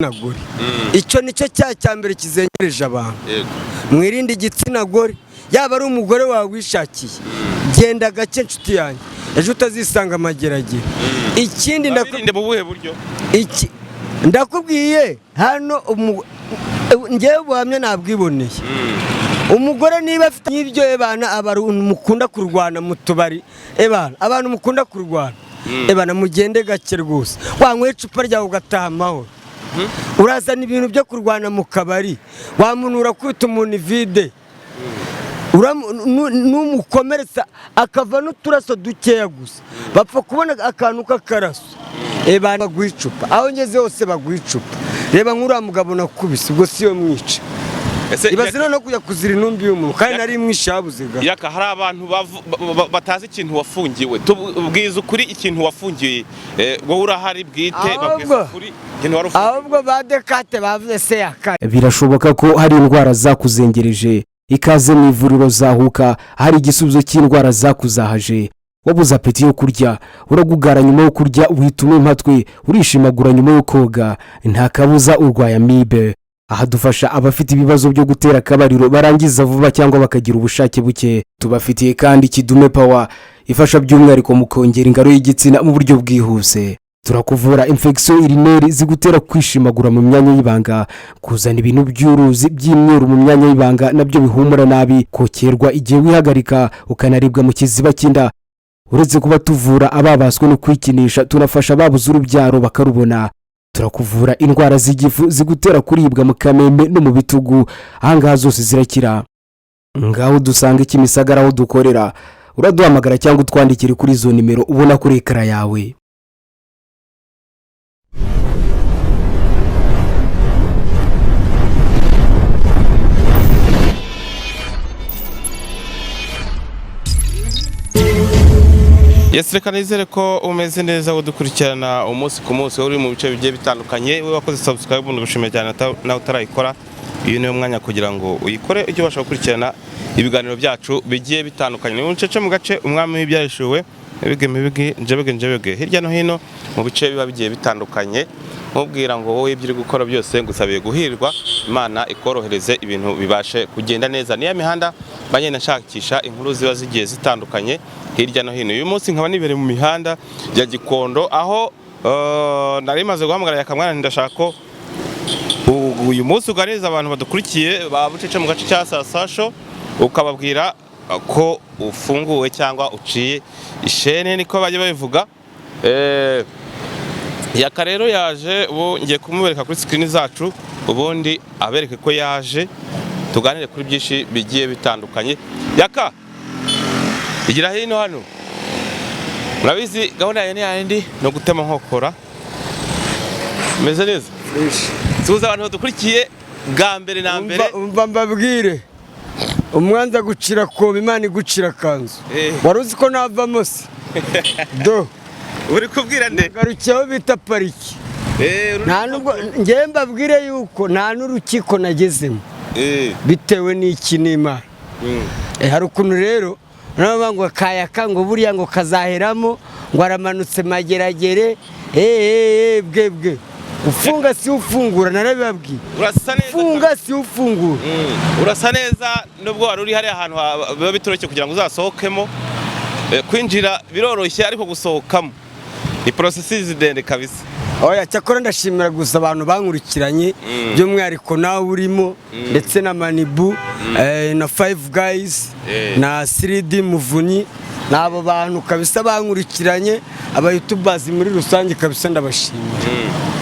gore icyo nicyo cya mbere kizengereje abantu mwirinde igitsina gore yaba ari umugore wawe wishakiye genda gake nshuti yanjye ejo utazisanga amageragere ikindi ndakubwiye hano ngewe buhamya nabwiboneye umugore niba afite nk'ibyo ebana abantu mukunda kurwana mu tubari ebana abantu mukunda kurwana ebana mugende gake rwose wanyweye icupa ryawe ugataha amahoro urazana ibintu byo kurwana mu kabari wamunura kwita umuntu ivide n'umukomeretsa akava n'uturaso dukeya gusa bapfa kubona akantu k'akaraso ebana bagwicupa aho ngeze hose bagwicupa reba nk'uriya mugabo nakubise ubwo siyo mwica ibaze no kujya kuzira intumbi y'umuntu kandi nari mwisha yabuze Yaka hari abantu batazi ikintu wafungiwe tubwiza ukuri ikintu wafungiye wowe urahari bwite babwiza ukuri ikintu warufungiwe ahubwo badekate bavuze se Yaka birashoboka ko hari indwara zakuzengereje ikaze mu ivuriro zahuka hari igisubizo cy'indwara zakuzahaje wabuze apeti yo kurya uragugara nyuma yo kurya uhituma impatwe urishimagura nyuma yo koga nta kabuza urwaye amibe aha dufasha abafite ibibazo byo gutera akabariro barangiza vuba cyangwa bakagira ubushake buke tubafitiye kandi kidume power ifasha by'umwihariko mu kongera ingaro y'igitsina mu buryo bwihuse turakuvura infection urinary zigutera kwishimagura mu myanya y'ibanga kuzana ibintu by'uruzi by'imyeru mu myanya y'ibanga nabyo bihumura nabi kokerwa igihe wihagarika ukanaribwa mu kiziba cy'inda uretse kuba tuvura ababaswe no kwikinisha tunafasha babuze urubyaro bakarubona turakuvura indwara z'igifu zigutera kuribwa mu kamembe no mu bitugu ahangaha zose zirakira ngaho dusanga Kimisagara aho dukorera uraduhamagara cyangwa utwandikire kuri izo nimero ubona kuri ekara yawe. Reka nizere ko umeze neza udukurikirana umunsi ku munsi uri mu bice bigiye bitandukanye we wakoze subscribe ubundi bushimye cyane nawe utarayikora uyu niyo mwanya kugira ngo uyikore ujye ubasha gukurikirana ibiganiro byacu bigiye bitandukanye ni uncece mu gace umwami w'ibyahishuwe njebege hirya no hino mu bice biba bigiye bitandukanye mubwira ngo wowe ibyo uri gukora byose ngusabiye guhirwa Imana ikorohereze ibintu bibashe kugenda neza niya mihanda banye nashakisha inkuru ziba zigiye zitandukanye hirya no hino uyu munsi nkaba nibere mu mihanda ya Gikondo aho nari maze guhamagara Yaka mwana ndashaka ko uyu munsi uganiriza abantu badukurikiye babucece mu gace cya Sasasho ukababwira ko ufunguwe cyangwa uciye ishene niko baje babivuga Yaka rero yaje ubu ngiye kumubereka kuri screen zacu ubundi abereke ko yaje tuganire kuri byinshi bigiye bitandukanye Yaka igira hino hano murabizi gahunda ya yandi no gutema nkokora meze neza suza abantu badukurikiye bwa mbere na mbere umva mbabwire umwanza gucira ko Imana igucira kanzu waruzi ko navamo se do uri kubwira nde garukiyeho bita pariki nta nubwo ngiye mbabwire yuko nta n'urukiko nagezemo bitewe n'iki n'Imana hari ukuntu rero nabo ngo Yaka ngo buriya ngo kazaheramo ngo aramanutse mageragere bwebwe ufunga si ufungura narabibabwiye urasa neza ufunga si ufungura urasa neza nubwo wari uri hari ahantu biba bitoroshye kugira ngo uzasohokemo kwinjira biroroshye ariko gusohokamo ni processes ndende kabisa oya cyakora ndashimira gusa abantu bankurikiranye by'umwihariko nawe urimo ndetse na Manibu na 5 guys na 3D Muvunyi nabo bantu kabisa bankurikiranye aba YouTubers muri rusange kabisa ndabashimira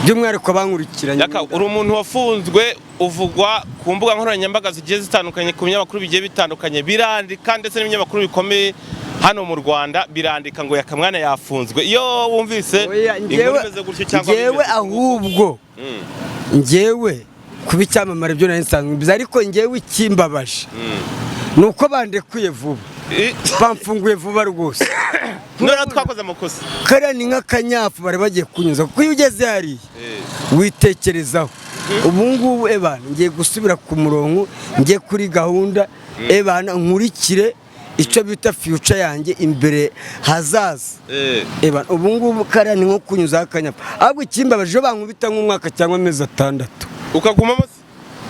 by'umwihariko bankurikiranye Yaka uri umuntu wafunzwe uvugwa ku mbuga nkoranyambaga zigiye zitandukanye ku binyamakuru bigiye bitandukanye birandika ndetse n'ibinyamakuru bikomeye hano mu Rwanda birandika ngo Yaka mwana yafunzwe iyo wumvise inkuru imeze gutyo cyangwa ngewe ahubwo ngewe kubicyamamara byo nari nsanzwe ariko ngewe ikimbabaje nuko bandekuye vuba bamfunguye vuba rwose none twakoze amakosa kare ni nk'akanyafu bari bagiye kunyuza kuko iyo ugeze hariya witekerezaho ubu ngubu ebana ngiye gusubira ku murongo ngiye kuri gahunda ebana nkurikire icyo bita future yanjye imbere hazaza ubu ngubu kariya ni nko kunyuzaho akanyapa ahubwo ikimbabaje bankubita nk'umwaka cyangwa amezi 6 ukagumamo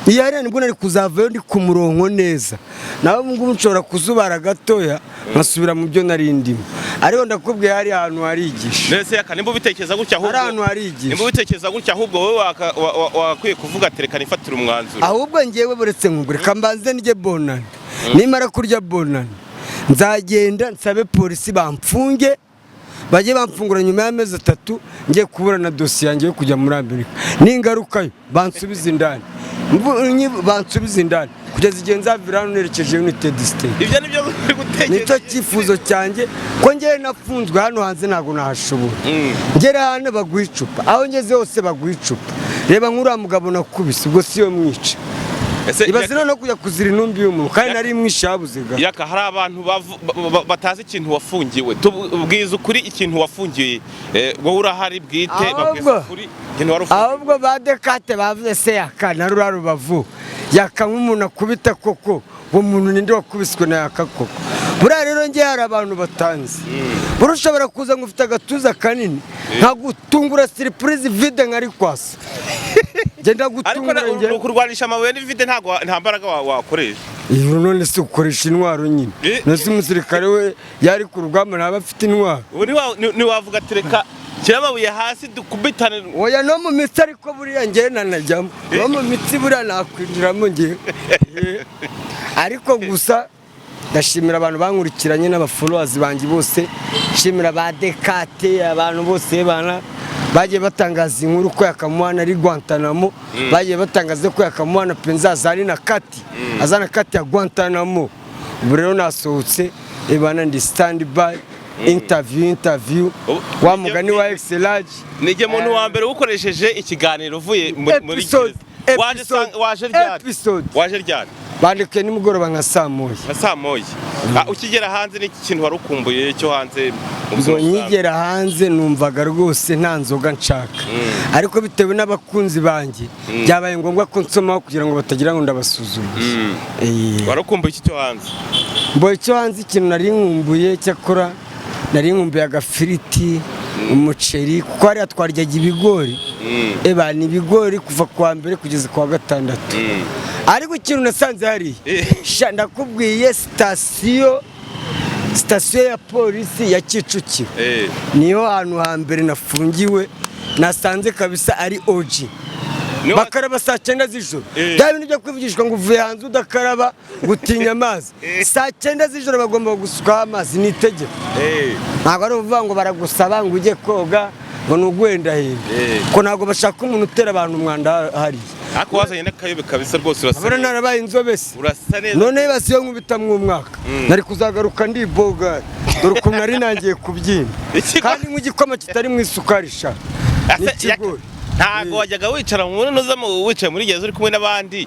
iyo hariya nibwo nari kuzavayo ndi ku murongo neza nawe ubu ngubu nshobora kuzubara gatoya nkasubira mu byo nari ndimo ariko ndakubwiye hari ahantu harigisha mbese Yaka nimba ubitekereza gutya ahubwo hari ahantu harigisha nimba ubitekereza gutya ahubwo wowe wakwiye kuvuga tereka nifatira umwanzuro ahubwo ngewe buretse nkubwire kambanze njye bonani nimara kurya bonani nzagenda nsabe polisi bamfunge bajye bamfungura nyuma y'amezi 3 ngiye kuburana dosiye yanjye yo kujya muri Amerika n'ingarukayo bansubiza indani bansubiza indani kugeza igihe nzavira hano nerekeje United States. Ibyo nibyo uri gutekereza nicyo cyifuzo cyanjye ko ngewe nafunzwe hano hanze ntago nahashobora ngera hano baguha icupa aho ngeze hose baguha icupa reba nk'uriya mugabo nakubise ubwo siyo mwica ibazira no kujya kuzira intumbi y'umuntu kandi nari mwisha yabuze ga Yaka hari abantu batazi ikintu wafungiwe tubwiza ukuri ikintu wafungiwe wowe urahari bwite babwiza ukuri ikintu warufungiwe ahubwo badekate bavuze se Yaka na rura rubavu Yaka nk'umuntu akubita koko uwo muntu ninde wakubiswe na Yaka koko buriya rero ngiye hari abantu batanzi urushobora kuza ngo ufite agatuza kanini nkagutungura surprise vide nkari kwasa genda gutungura nge ariko kurwanisha amabuye n'ivide nta mbaraga wakoresha iyo none se ukoresha intwaro nyine nase umusirikare we yari ku rugamba naba afite intwaro ni wavuga tereka kiramabuye hasi dukubitane oya no mu mitsi ariko buriya ngewe nanajyamo no mu mitsi buriya nakwinjiramo ngewe ariko gusa ndashimira abantu bankurikiranye n'abafollowers banjye bose nshimira ba Dekate abantu bose bana bagiye batangaza inkuru ko Yaka mwana ari Guantanamo bagiye batangaza ko Yaka mwana penza azari na kati azana kati ya Guantanamo ubu rero nasohotse bana ndi stand by interview wa mugani wa Excelage nige muntu wa mbere ukoresheje ikiganiro uvuye muri waje ryari bandike nimugoroba nka saa moya ukigera hanze n'iki kintu wari ukumbuye cyo hanze ubwo nyigera hanze numvaga rwose nta nzoga nshaka ariko bitewe n'abakunzi banjye byabaye ngombwa ko nsomaho kugira ngo batagira ngo ndabasuzuma wari ukumbuye iki cyo hanze mboye cyo hanze ikintu nari nkumbuye cyakora nari nkumbuye agafiriti umuceri kuko hariya twaryaga ibigori ni ibigori kuva kuwa mbere kugeza kuwa 6 ariko ikintu nasanze hari ndakubwiye sitasiyo ya polisi ya Kicukiro niyo hantu hambere nafungiwe nasanze kabisa ari OG bakaraba saa 9 z'ijoro bya bintu byo kwivugishwa ngo uvuye hanze udakaraba gutinya amazi saa 9 z'ijoro bagomba gusukaho amazi ni itegeko ntabwo ari uvuga ngo baragusaba ngo ujye koga ngo nugwenda hino ko ntabwo bashaka umuntu utera abantu umwanda hari ako wazanye n'akayobe kabisa rwose urasa neza narabaye inzobe se urasa neza none basiyo nkubitamwe umwaka nari kuzagaruka ndi boga dore ukuntu nari nangiye kubyina kandi nk'igikoma kitari mu isukari sha n'ikigori ntago wajyaga wicara mu noza wicaye muri gereza uri kumwe n'abandi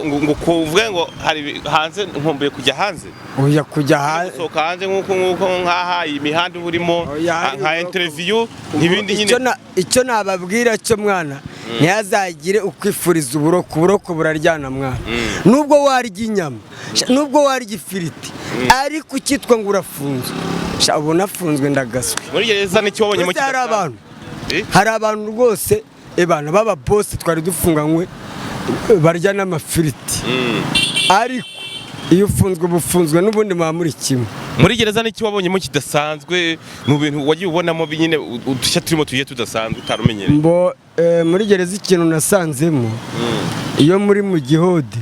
ngo kuvuge ngo hari hanze nkumbuye kujya hanze oya kujya hanze soka hanze nkuko nkaha imihanda urimo nka interview n'ibindi nyine icyo nababwira cyo mwana ntiyazagire ukwifuriza uburoko buraryana mwana nubwo warya inyama nubwo warya ifiriti ariko ukitwa ngo urafunzwe ubona afunzwe ndagaswe muri gereza nicyo wabonye mu kidasanzwe hari abantu rwose ebana baba boss twari dufunganywe barya n'amafiriti ariko iyo ufunzwe n'ubundi muri kimwe muri gereza n'iki wabonyemo kidasanzwe mu bintu wagiye ubonamo nyine udushya turimo tugiye tudasanzwe utarumenyereye muri gereza ikintu nasanzemo iyo muri mu gihode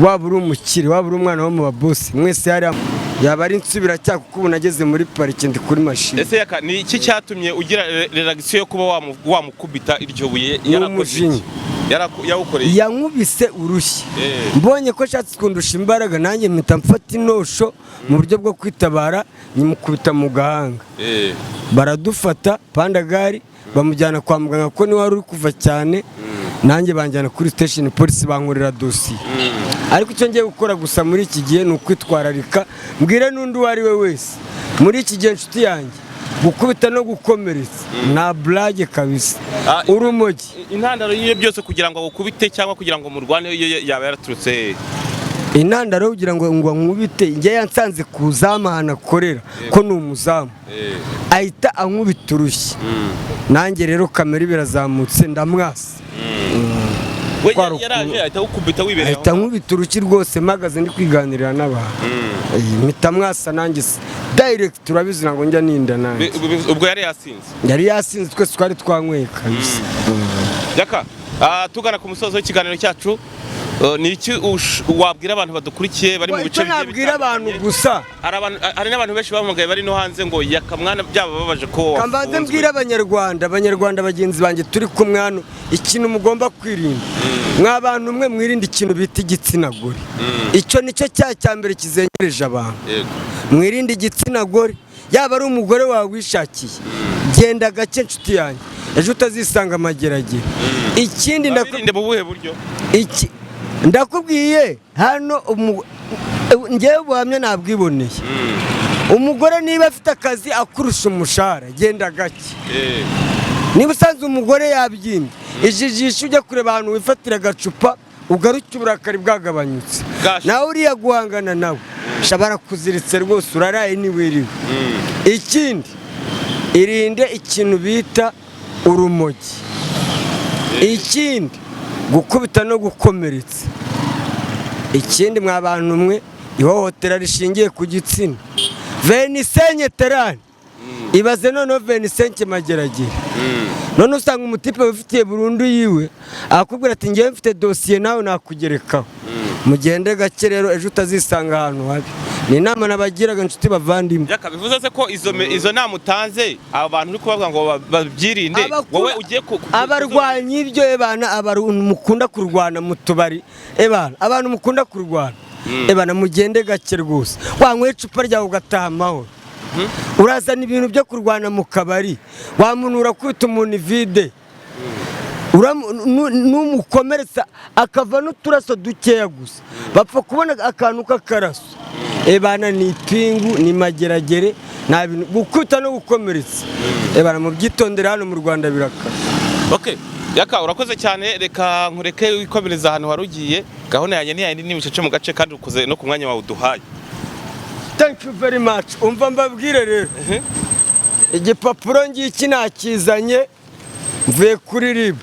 waba uri umukire waba uri umwana wo mu babosi mwese hari yaba ari insubira cyaka kuko unageze muri parike ndi kuri machine ese Yaka ni iki cyatumye ugira reaction yo kuba wamukubita iryo buye yarakoze yawukoreye yankubise urushyi mbonye ko shatse kundusha imbaraga nanjye mpita mfata inosho mu buryo bwo kwitabara nyimukubita mu gahanga baradufata pandagari bamujyana kwa muganga ko ni wari uri kuva cyane nanjye banjyana kuri station police bankorera dosiye ariko icyo ngiye gukora gusa muri iki gihe ni ukwitwararika mbwire n'undi uwo ari we wese muri iki gihe inshuti yanjye gukubita no gukomeretsa nta blague kabisa urumogi intandaro y'iyo byose kugira ngo agukubite cyangwa kugira ngo murwane yaba yaraturutse intandaro kugira ngo nkubite njye yansanze ku zamu ahantu akorera ko ni umuzamu ahita ankubita urushyi nanjye rero kamera birazamutse ndamwasa we yaraje ahita gukubita wibereye ahita nkubita urushyi rwose mpagaze ndi kwiganirira n'abantu mpita mwasa nanjye direct turabizira ngo njya ninda nanjye ubwo yari yasinze twese twari twanyweye kabisa. Yaka tugana ku musozo w'ikiganiro cyacu nicyo wabwira abantu badukurikiye bari mu bice bigiye bitandukanye abantu gusa hari n'abantu benshi bamugaye bari no hanze ngo Yaka mwana byaba babaje ko kambanze mbwira abanyarwanda bagenzi banjye turi kumwe hano ikintu mugomba kwirinda mw'abantu mwe mwirinde ikintu bita igitsina gore icyo nicyo cya mbere kizengereje abantu mwirinde igitsina gore yaba ari umugore wawe wishakiye genda gake nshuti yanjye ejo utazisanga amageragere ikindi ndakubwiye hano ngewe buhamya nabwiboneye umugore niba afite akazi akurusha umushahara genda gake niba usanze umugore yabyimbye ijijisha ujya kureba ahantu wifatira agacupa ugaruke uburakari bwagabanyutse nawe uriya guhangana nawe shabara kuziritse rwose uraraye niwiriwe ikindi irinde ikintu bita urumogi ikindi gukubita no gukomeretsa ikindi mw'abantu mwe ihohotera rishingiye ku gitsina venisenye terani ibaze noneho venisenye mageragere none usanga umutipe wifitiye burundu yiwe akubwira ati ngewe mfite dosiye nawe nakugerekaho mugende gake rero ejo utazisanga ahantu habi ni inama nabagiraga inshuti bavandimwe Yaka bivuze se ko izo nama utanze abantu uri kubavuga ngo babyirinde wowe ugiye abarwanyi ibyo ebana abantu mukunda kurwana mu tubari ebana abantu mukunda kurwana ebana mugende gake rwose wanyweye icupa ryawe ugataha amahoro urazana ibintu byo kurwana mu kabari wamunura kwita umuntu ivide n'umukomeretsa akava n'uturaso dukeya gusa bapfa kubona akantu k'akaraso ebana ni ipingu ni mageragere nta bintu gukubita no gukomeretsa ebana mu byitondera hano mu Rwanda birakara. Okay Yaka urakoze cyane reka nkureke wikomereza ahantu warugiye gahunda yanjye ntiyandi n'ibicece mu gace kandi ukoze no ku mwanya wawe uduhaye. Thank you very much. Umva mbabwire rero igipapuro ngiki nakizanye mvuye kuri RIB